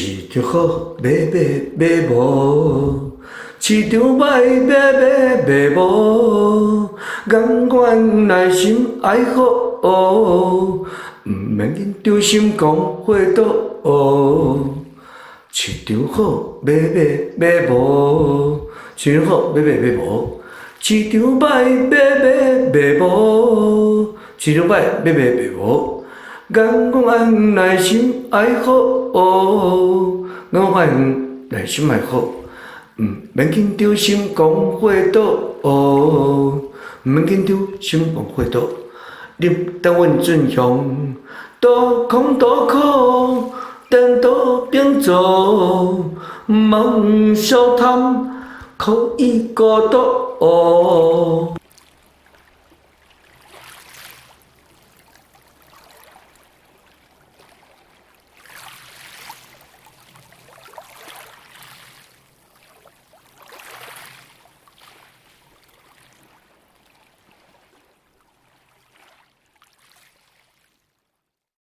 市场好买无，市场歹买无，眼观内心爱好，毋免紧张心讲花多。市场好买无，市场好买无，市场歹买无，市场歹买无。眼观内心爱好，眼观内心爱好，免紧张心讲花多，免紧张心讲花多。你等阮进香，多空多苦，等多并做，梦小贪，可以过多。